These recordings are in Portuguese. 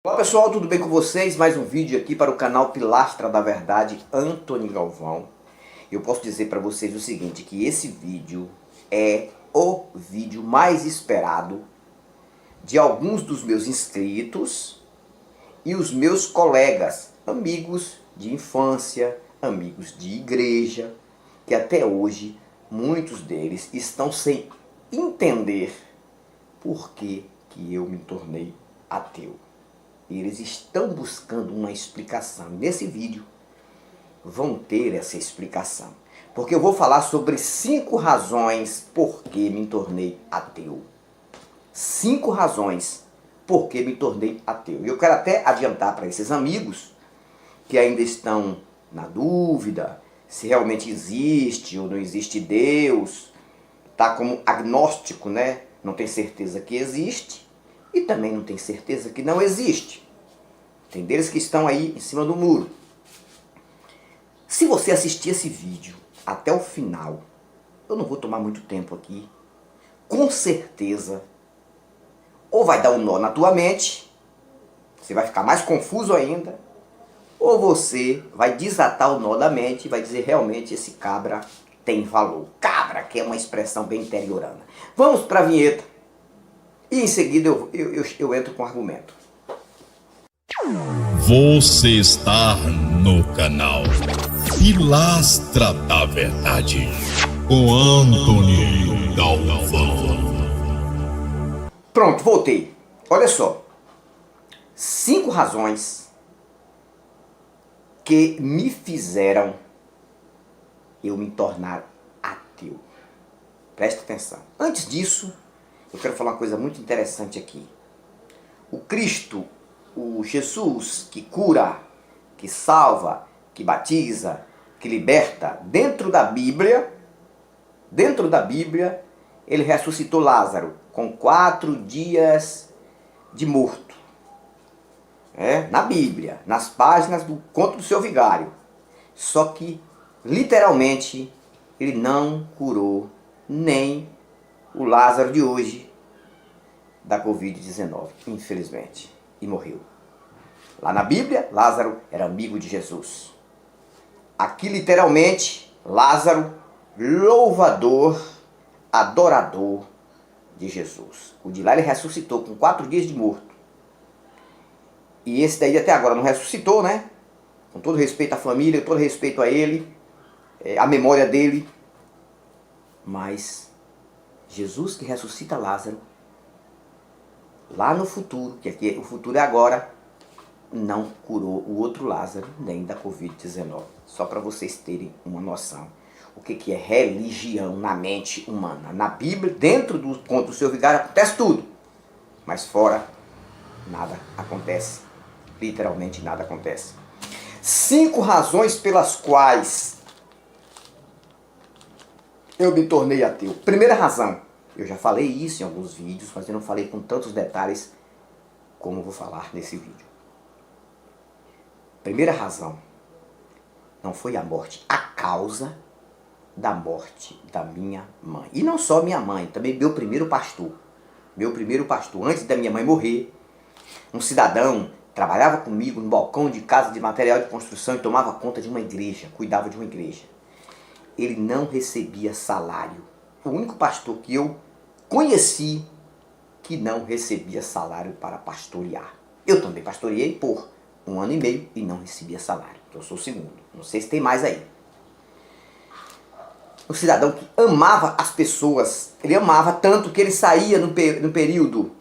Olá pessoal, tudo bem com vocês? Mais um vídeo aqui para o canal Pilastra da Verdade, Antônio Galvão. Eu posso dizer para vocês o seguinte, que esse vídeo é o vídeo mais esperado de alguns dos meus inscritos e os meus colegas, amigos de infância, amigos de igreja, que até hoje muitos deles estão sem entender por que eu me tornei ateu. Eles estão buscando uma explicação. Nesse vídeo vão ter essa explicação. Porque eu vou falar sobre 5 razões por que me tornei ateu. 5 razões por que me tornei ateu. E eu quero até adiantar para esses amigos que ainda estão na dúvida se realmente existe ou não existe Deus. Tá como agnóstico, né? Não tem certeza que existe. E também não tem certeza que não existe. Tem deles que estão aí em cima do muro. Se você assistir esse vídeo até o final, eu não vou tomar muito tempo aqui, com certeza, ou vai dar um nó na tua mente, você vai ficar mais confuso ainda, ou você vai desatar o nó da mente e vai dizer realmente esse cabra tem valor. Cabra, que é uma expressão bem interiorana. Vamos para a vinheta. E em seguida eu entro com o argumento. Você está no canal Pilastra da Verdade, com Antônio Galvão. Pronto, voltei. Olha só. 5 razões que me fizeram eu me tornar ateu. Presta atenção. Antes disso, eu quero falar uma coisa muito interessante aqui. O Cristo, o Jesus que cura, que salva, que batiza, que liberta, dentro da Bíblia, ele ressuscitou Lázaro com 4 dias de morto. Na Bíblia, nas páginas do Conto do Seu Vigário. Só que, literalmente, ele não curou nem o Lázaro de hoje da Covid-19, infelizmente, e morreu. Lá na Bíblia, Lázaro era amigo de Jesus. Aqui, literalmente, Lázaro, louvador, adorador de Jesus. O de lá ele ressuscitou com 4 dias de morto. E esse daí até agora não ressuscitou, né? Com todo respeito à família, com todo respeito a ele, a memória dele. Mas Jesus que ressuscita Lázaro, lá no futuro, que aqui o futuro é agora, não curou o outro Lázaro, nem da Covid-19. Só para vocês terem uma noção. O que é religião na mente humana. Na Bíblia, dentro do Conto do Seu Vigário, acontece tudo. Mas fora, nada acontece. Literalmente nada acontece. 5 razões pelas quais eu me tornei ateu. Primeira razão, eu já falei isso em alguns vídeos, mas eu não falei com tantos detalhes como vou falar nesse vídeo. Primeira razão, não foi a morte, a causa da morte da minha mãe. E não só minha mãe, também meu primeiro pastor. Meu primeiro pastor, antes da minha mãe morrer, um cidadão trabalhava comigo no balcão de casa de material de construção e tomava conta de uma igreja, cuidava de uma igreja. Ele não recebia salário. O único pastor que eu conheci que não recebia salário para pastorear. Eu também pastoreei por 1 ano e meio e não recebia salário. Eu sou o segundo. Não sei se tem mais aí. Um cidadão que amava as pessoas. Ele amava tanto que ele saía no período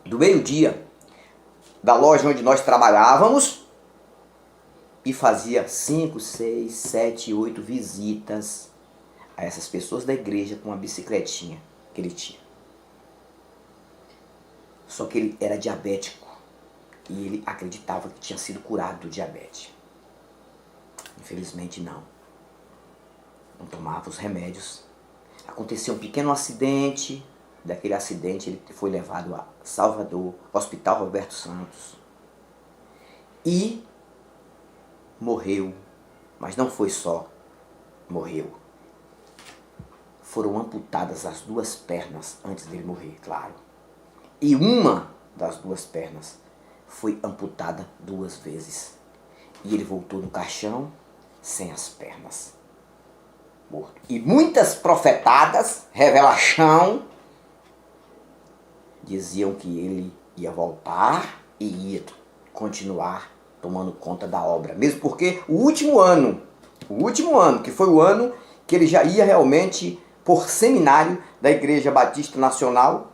do meio-dia da loja onde nós trabalhávamos e fazia 5, 6, 7, 8 visitas a essas pessoas da igreja com uma bicicletinha que ele tinha. Só que ele era diabético e ele acreditava que tinha sido curado do diabetes. Infelizmente não. Não tomava os remédios. Aconteceu um pequeno acidente. Daquele acidente ele foi levado a Salvador, Hospital Roberto Santos. E morreu. Mas não foi só morreu. Foram amputadas as 2 pernas antes dele morrer, claro. E uma das 2 pernas foi amputada 2 vezes. E ele voltou no caixão sem as pernas, morto. E muitas profetadas, revelação, diziam que ele ia voltar e ia continuar tomando conta da obra. Mesmo porque o último ano, que foi o ano que ele já ia realmente por seminário da Igreja Batista Nacional,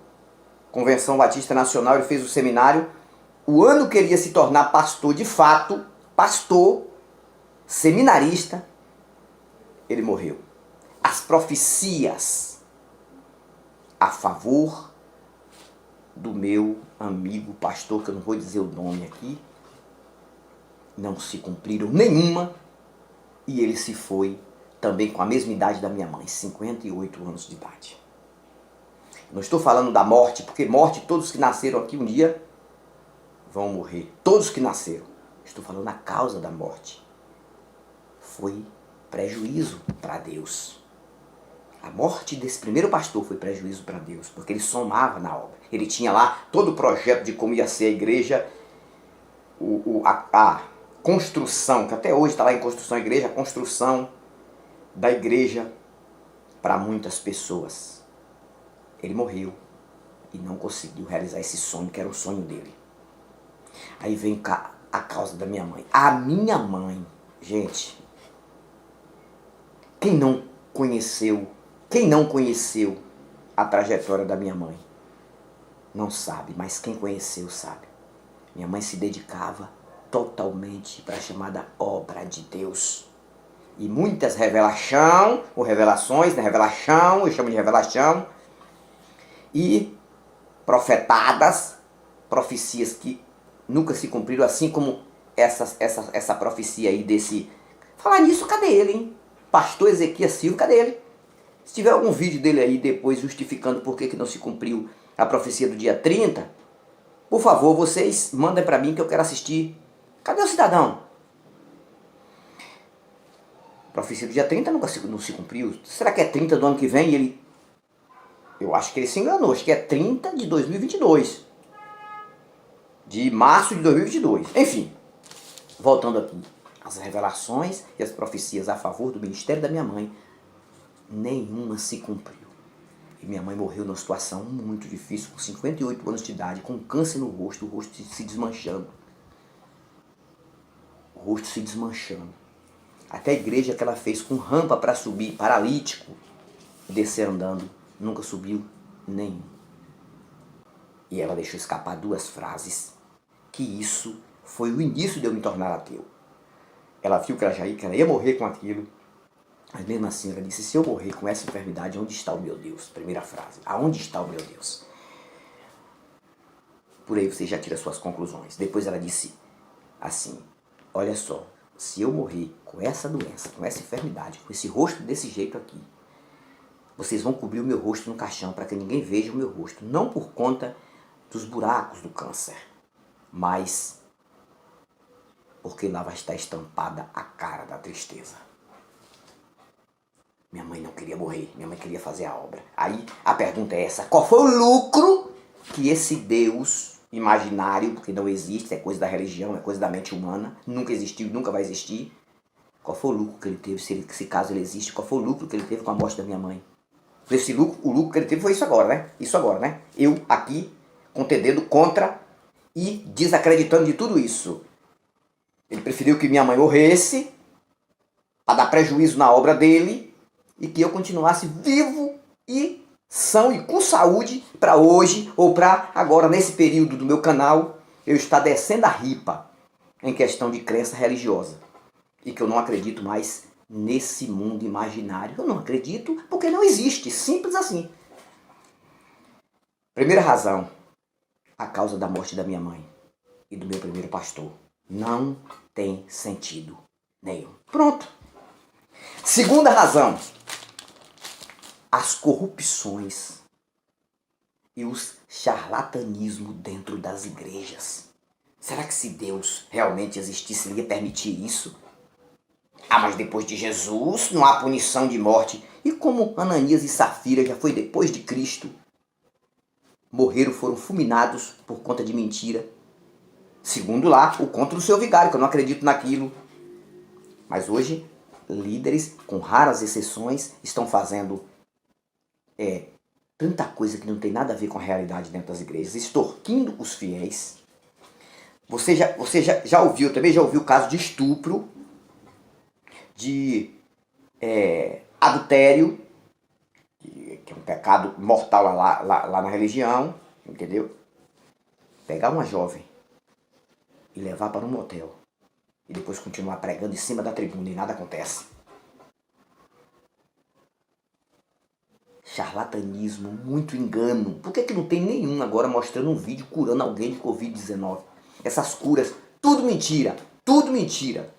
Convenção Batista Nacional, ele fez o seminário. O ano que ele ia se tornar pastor de fato, pastor, seminarista, ele morreu. As profecias a favor do meu amigo pastor, que eu não vou dizer o nome aqui, não se cumpriram nenhuma, e ele se foi também com a mesma idade da minha mãe, 58 anos de idade. Não estou falando da morte, porque morte, todos que nasceram aqui um dia vão morrer. Todos que nasceram. Estou falando da causa da morte. Foi prejuízo para Deus. A morte desse primeiro pastor foi prejuízo para Deus, porque ele somava na obra. Ele tinha lá todo o projeto de como ia ser a igreja, a construção, que até hoje está lá em construção a igreja, a construção da igreja para muitas pessoas. Ele morreu e não conseguiu realizar esse sonho, que era o sonho dele. Aí vem a causa da minha mãe. A minha mãe, gente, quem não conheceu a trajetória da minha mãe, não sabe, mas quem conheceu sabe. Minha mãe se dedicava totalmente para a chamada obra de Deus. E muitas revelações, eu chamo de revelação, e profecias que nunca se cumpriram, assim como essa profecia aí desse... Falar nisso, cadê ele, hein? Pastor Ezequias Silva, cadê ele? Se tiver algum vídeo dele aí depois justificando por que não se cumpriu a profecia do dia 30, por favor, vocês mandem para mim que eu quero assistir. Cadê o cidadão? A profecia do dia 30 não se cumpriu. Será que é 30 do ano que vem? Eu acho que ele se enganou. Acho que é 30 de 2022. De março de 2022. Enfim, voltando aqui. As revelações e as profecias a favor do ministério da minha mãe, nenhuma se cumpriu. E minha mãe morreu numa situação muito difícil, com 58 anos de idade, com câncer no rosto, o rosto se desmanchando. O rosto se desmanchando. Até a igreja que ela fez com rampa para subir, paralítico, descer andando, nunca subiu nenhum. E ela deixou escapar 2 frases, que isso foi o início de eu me tornar ateu. Ela viu que ela ia morrer com aquilo, mas mesmo assim ela disse: se eu morrer com essa enfermidade, onde está o meu Deus? Primeira frase, aonde está o meu Deus? Por aí você já tira suas conclusões. Depois ela disse assim: olha só, se eu morrer com essa doença, com essa enfermidade, com esse rosto desse jeito aqui, vocês vão cobrir o meu rosto no caixão para que ninguém veja o meu rosto. Não por conta dos buracos do câncer, mas porque lá vai estar estampada a cara da tristeza. Minha mãe não queria morrer, minha mãe queria fazer a obra. Aí a pergunta é essa: qual foi o lucro que esse Deus imaginário, porque não existe, é coisa da religião, é coisa da mente humana, nunca existiu, nunca vai existir, qual foi o lucro que ele teve, se caso ele existe, qual foi o lucro que ele teve com a morte da minha mãe? O lucro que ele teve foi isso agora, né? Eu aqui contendendo contra e desacreditando de tudo isso. Ele preferiu que minha mãe morresse para dar prejuízo na obra dele e que eu continuasse vivo e são e com saúde para hoje ou para agora, nesse período do meu canal, eu estar descendo a ripa em questão de crença religiosa. E que eu não acredito mais nesse mundo imaginário. Eu não acredito porque não existe, simples assim. Primeira razão, a causa da morte da minha mãe e do meu primeiro pastor. Não tem sentido nenhum. Pronto. Segunda razão, as corrupções e os charlatanismos dentro das igrejas. Será que se Deus realmente existisse, ele ia permitir isso? Ah, mas depois de Jesus não há punição de morte. E como Ananias e Safira já foi depois de Cristo, morreram, foram fulminados por conta de mentira. Segundo lá, o conto do seu vigário, que eu não acredito naquilo. Mas hoje, líderes, com raras exceções, estão fazendo tanta coisa que não tem nada a ver com a realidade dentro das igrejas, extorquindo os fiéis. Você já ouviu, também já ouviu o caso de estupro, de adultério, que é um pecado mortal lá na religião, entendeu? Pegar uma jovem e levar para um motel e depois continuar pregando em cima da tribuna e nada acontece. Charlatanismo, muito engano. Por que não tem nenhum agora mostrando um vídeo curando alguém de Covid-19? Essas curas, tudo mentira, tudo mentira.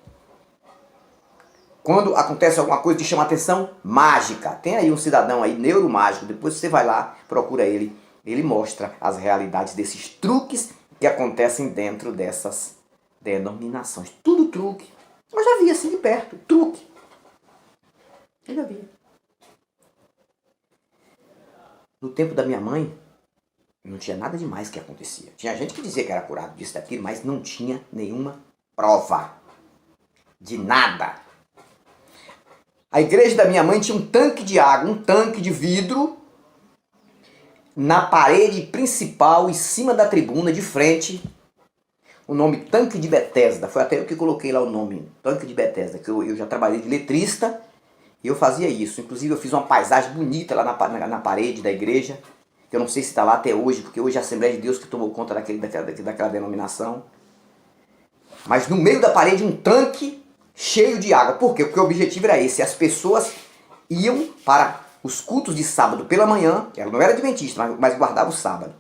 Quando acontece alguma coisa de chamar atenção, mágica. Tem aí um cidadão aí, neuromágico, depois você vai lá, procura ele. Ele mostra as realidades desses truques que acontecem dentro dessas denominações. Tudo truque. Eu já vi assim de perto, truque. Eu já vi. No tempo da minha mãe, não tinha nada demais que acontecia. Tinha gente que dizia que era curado disso, daquilo, mas não tinha nenhuma prova de nada. A igreja da minha mãe tinha um tanque de água, um tanque de vidro, na parede principal, em cima da tribuna, de frente, o nome Tanque de Betesda. Foi até eu que coloquei lá o nome, Tanque de Betesda, que eu já trabalhei de letrista, e eu fazia isso. Inclusive eu fiz uma paisagem bonita lá na parede da igreja, que eu não sei se está lá até hoje, porque hoje é a Assembleia de Deus que tomou conta daquela denominação. Mas no meio da parede um tanque cheio de água. Por quê? Porque o objetivo era esse. As pessoas iam para os cultos de sábado pela manhã. Ela não era adventista, mas guardava o sábado.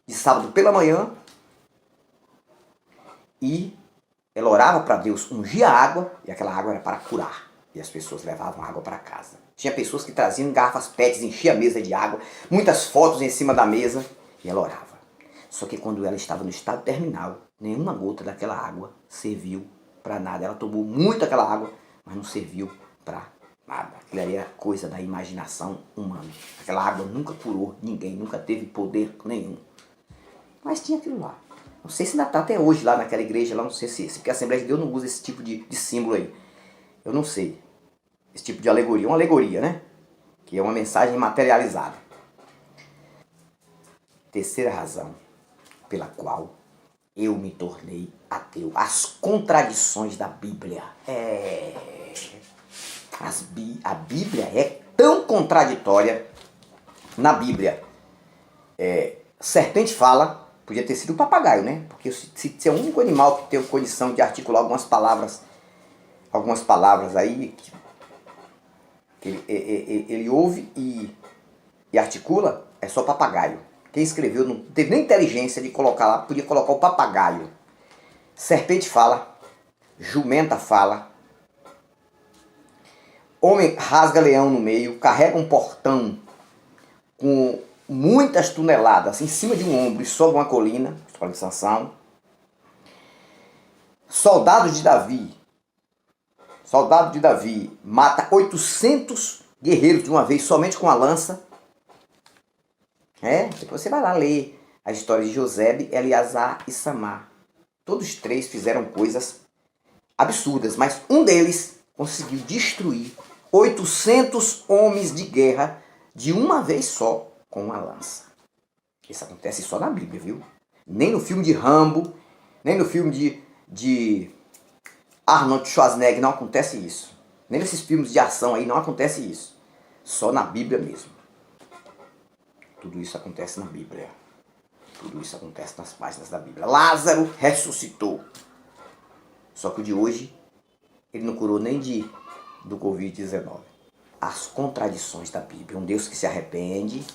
De sábado pela manhã. E ela orava para Deus, ungia a água, e aquela água era para curar. E as pessoas levavam água para casa. Tinha pessoas que traziam garrafas PETs, enchiam a mesa de água, muitas fotos em cima da mesa, e ela orava. Só que quando ela estava no estado terminal, nenhuma gota daquela água serviu para nada. Ela tomou muito aquela água, mas não serviu para nada. Aquilo ali era coisa da imaginação humana. Aquela água nunca curou ninguém, nunca teve poder nenhum. Mas tinha aquilo lá. Não sei se ainda está até hoje lá naquela igreja, lá não sei se porque a Assembleia de Deus não usa esse tipo de símbolo aí. Eu não sei. Esse tipo de alegoria. Uma alegoria, né? Que é uma mensagem materializada. Terceira razão pela qual eu me tornei ateu. As contradições da Bíblia. A Bíblia é tão contraditória. Na Bíblia, serpente fala, podia ter sido o papagaio, né? Porque se é o único animal que tem condição de articular algumas palavras aí, que ele ouve e articula, é só papagaio. Quem escreveu não teve nem inteligência de colocar lá, podia colocar o papagaio. Serpente fala, jumenta fala, homem rasga leão no meio, carrega um portão com muitas toneladas em cima de um ombro e sobe uma colina, estou falando de Sansão. Soldado de Davi mata 800 guerreiros de uma vez somente com a lança. Depois você vai lá ler a história de Josebe, Eleazar e Samar. Todos três fizeram coisas absurdas, mas um deles conseguiu destruir 800 homens de guerra de uma vez só com uma lança. Isso acontece só na Bíblia, viu? Nem no filme de Rambo, nem no filme de Arnold Schwarzenegger não acontece isso. Nem nesses filmes de ação aí não acontece isso. Só na Bíblia mesmo. Tudo isso acontece na Bíblia. Tudo isso acontece nas páginas da Bíblia. Lázaro ressuscitou. Só que o de hoje, ele não curou nem do Covid-19. As contradições da Bíblia. Um Deus que se arrepende.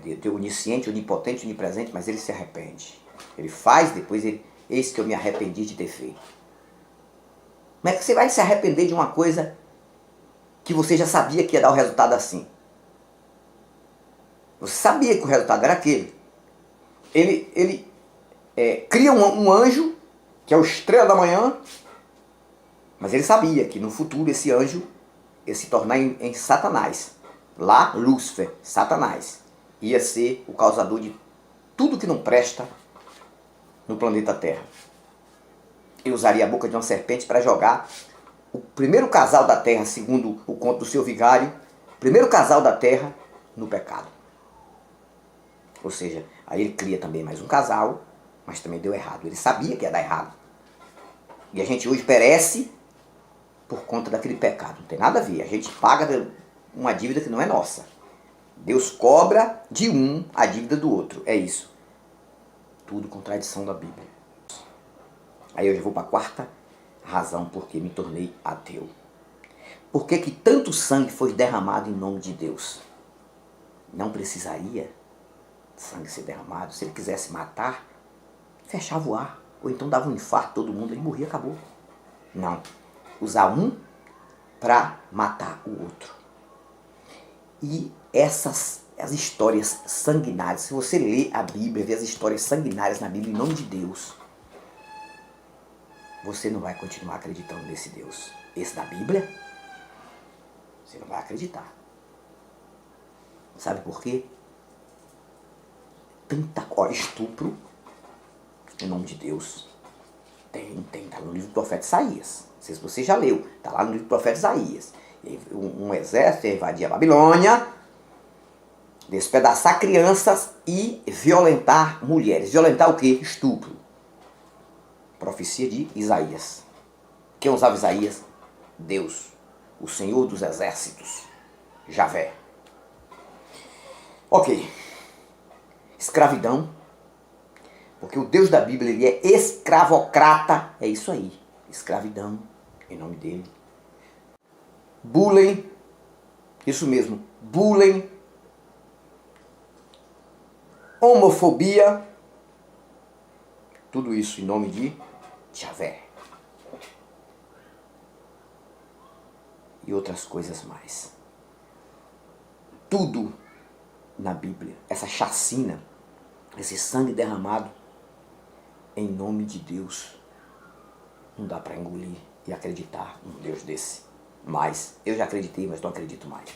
Deus onisciente, onipotente, onipresente, mas ele se arrepende. Ele faz, depois eis que eu me arrependi de ter feito. Como é que você vai se arrepender de uma coisa que você já sabia que ia dar o resultado assim? Você sabia que o resultado era aquele. Ele cria um anjo, que é o estrela da manhã, mas ele sabia que no futuro esse anjo ia se tornar em Satanás. Lá, Lúcifer, Satanás, ia ser o causador de tudo que não presta no planeta Terra. Eu usaria a boca de uma serpente para jogar o primeiro casal da Terra, segundo o conto do seu vigário, o primeiro casal da Terra no pecado. Ou seja, aí ele cria também mais um casal, mas também deu errado. Ele sabia que ia dar errado. E a gente hoje perece por conta daquele pecado. Não tem nada a ver. A gente paga uma dívida que não é nossa. Deus cobra de um a dívida do outro. É isso. Tudo contradição da Bíblia. Aí eu já vou para a quarta razão por que me tornei ateu. Por que que tanto sangue foi derramado em nome de Deus? Não precisaria sangue ser derramado. Se ele quisesse matar, fechava o ar. Ou então dava um infarto todo mundo, ele morria, acabou. Não. Usar um para matar o outro. E as histórias sanguinárias, se você ler a Bíblia, ver as histórias sanguinárias na Bíblia em nome de Deus, você não vai continuar acreditando nesse Deus. Esse da Bíblia, você não vai acreditar. Sabe por quê? Tanta estupro em nome de Deus. Tá no livro do profeta Isaías. Não sei se você já leu. Tá lá no livro do profeta Isaías. Um exército ia invadir a Babilônia, despedaçar crianças e violentar mulheres. Violentar o quê? Estupro. Profecia de Isaías. Quem usava Isaías? Deus, o Senhor dos Exércitos, Javé. Ok. Escravidão. Porque o Deus da Bíblia, ele é escravocrata. É isso aí. Escravidão, em nome dele. Bullying. Isso mesmo. Bullying. Homofobia. Tudo isso em nome de Javé. E outras coisas mais. Tudo na Bíblia. Essa chacina, esse sangue derramado em nome de Deus. Não dá para engolir e acreditar num Deus desse. Mas eu já acreditei, mas não acredito mais.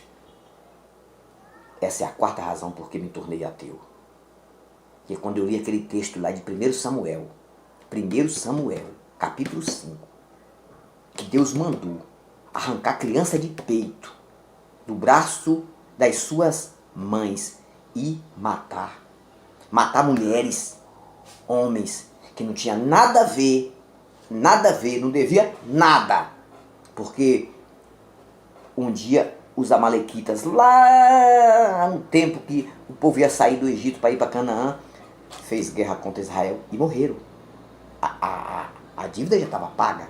Essa é a quarta razão por que me tornei ateu. Que quando eu li aquele texto lá de 1 Samuel, capítulo 5, que Deus mandou arrancar criança de peito do braço das suas mães e matar mulheres, homens, que não tinha nada a ver, não devia nada, porque um dia os amalequitas, lá no tempo que o povo ia sair do Egito para ir para Canaã, fez guerra contra Israel e morreram. A dívida já estava paga.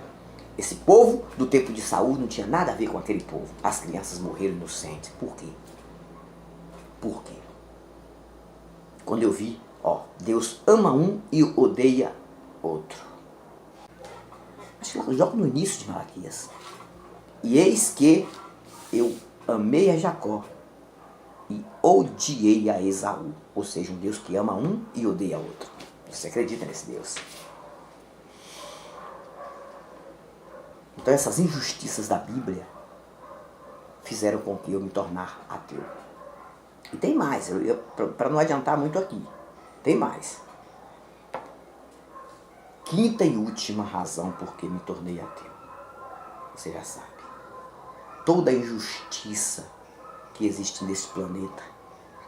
Esse povo do tempo de Saul não tinha nada a ver com aquele povo. As crianças morreram inocentes. Por quê? Por quê? Quando eu vi, Deus ama um e odeia outro. Acho que lá jogo no início de Malaquias. E eis que eu amei a Jacó e odiei a Esaú. Ou seja, um Deus que ama um e odeia outro. Você acredita nesse Deus? Então essas injustiças da Bíblia fizeram com que eu me tornar ateu. E tem mais, para não adiantar muito aqui, tem mais. Quinta e última razão por que me tornei ateu. Você já sabe. Toda a injustiça que existe nesse planeta,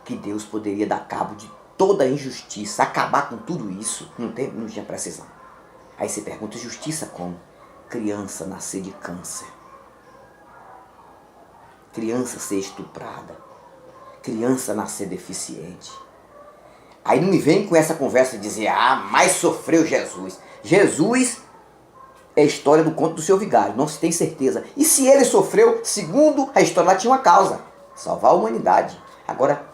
que Deus poderia dar cabo de toda a injustiça, acabar com tudo isso, não tinha precisão. Aí você pergunta, justiça como? Criança nascer de câncer. Criança ser estuprada. Criança nascer deficiente. Aí não me vem com essa conversa de dizer, mas sofreu Jesus. Jesus é a história do conto do seu vigário, não se tem certeza. E se ele sofreu, segundo a história, lá tinha uma causa. Salvar a humanidade. Agora,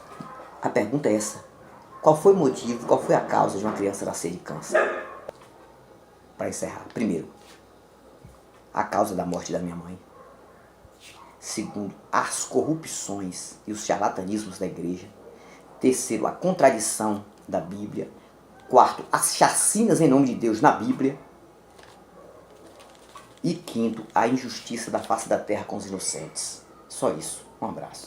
a pergunta é essa. Qual foi o motivo, qual foi a causa de uma criança nascer de câncer? Para encerrar. Primeiro, a causa da morte da minha mãe. Segundo, as corrupções e os charlatanismos da igreja. Terceiro, a contradição da Bíblia. Quarto, as chacinas em nome de Deus na Bíblia. E quinto, a injustiça da face da terra com os inocentes. Só isso. Um abraço.